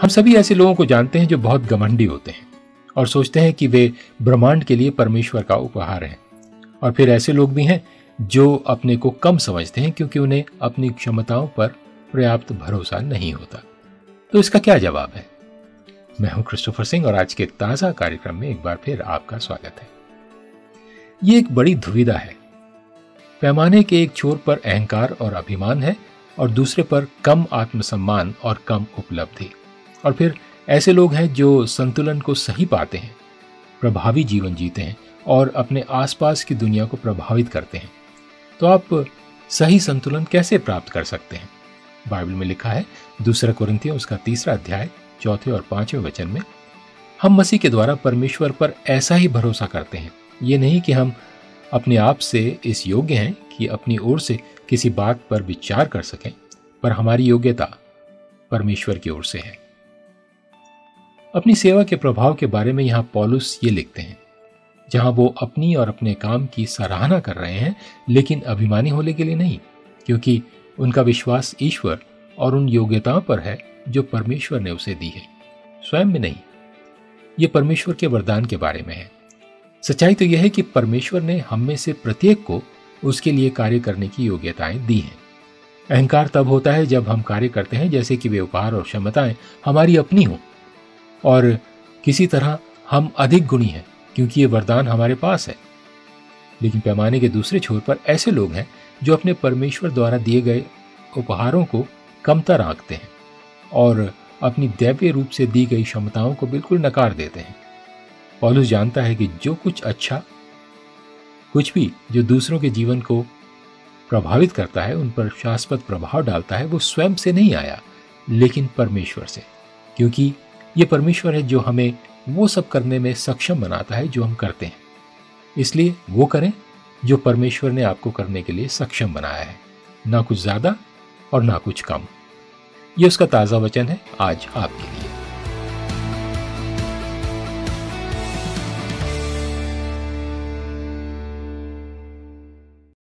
हम सभी ऐसे लोगों को जानते हैं जो बहुत घमंडी होते हैं और सोचते हैं कि वे ब्रह्मांड के लिए परमेश्वर का उपहार हैं। और फिर ऐसे लोग भी हैं जो अपने को कम समझते हैं क्योंकि उन्हें अपनी क्षमताओं पर पर्याप्त भरोसा नहीं होता। तो इसका क्या जवाब है? मैं हूं क्रिस्टोफर सिंह और आज के ताजा कार्यक्रम में एक बार फिर आपका स्वागत है। ये एक बड़ी दुविधा है। पैमाने के एक छोर पर अहंकार और अभिमान है और दूसरे पर कम आत्मसम्मान और कम उपलब्धि। और फिर ऐसे लोग हैं जो संतुलन को सही पाते हैं, प्रभावी जीवन जीते हैं और अपने आसपास की दुनिया को प्रभावित करते हैं। तो आप सही संतुलन कैसे प्राप्त कर सकते हैं? बाइबल में लिखा है 2 कुरिन्थियों उसका 3 अध्याय 4 और 5वें वचन में, हम मसीह के द्वारा परमेश्वर पर ऐसा ही भरोसा करते हैं। ये नहीं कि हम अपने आप से इस योग्य हैं कि अपनी ओर से किसी बात पर विचार कर सकें, पर हमारी योग्यता परमेश्वर की ओर से है। अपनी सेवा के प्रभाव के बारे में यहाँ पौलुस ये लिखते हैं, जहां वो अपनी और अपने काम की सराहना कर रहे हैं, लेकिन अभिमानी होने के लिए नहीं, क्योंकि उनका विश्वास ईश्वर और उन योग्यताओं पर है जो परमेश्वर ने उसे दी है, स्वयं में नहीं। ये परमेश्वर के वरदान के बारे में है। सच्चाई तो यह है कि परमेश्वर ने हम में से प्रत्येक को उसके लिए कार्य करने की योग्यताएं दी हैं। अहंकार तब होता है जब हम कार्य करते हैं जैसे कि वे उपहार और क्षमताएं हमारी अपनी हों और किसी तरह हम अधिक गुणी हैं क्योंकि ये वरदान हमारे पास है। लेकिन पैमाने के दूसरे छोर पर ऐसे लोग हैं जो अपने परमेश्वर द्वारा दिए गए उपहारों को कमतर आंकते हैं और अपनी दैवीय रूप से दी गई क्षमताओं को बिल्कुल नकार देते हैं। पौलुस जानता है कि जो कुछ अच्छा, कुछ भी जो दूसरों के जीवन को प्रभावित करता है, उन पर शाश्वत प्रभाव डालता है, वो स्वयं से नहीं आया लेकिन परमेश्वर से, क्योंकि ये परमेश्वर है जो हमें वो सब करने में सक्षम बनाता है जो हम करते हैं। इसलिए वो करें जो परमेश्वर ने आपको करने के लिए सक्षम बनाया है, ना कुछ ज्यादा और ना कुछ कम। ये उसका ताजा वचन है आज आपके लिए।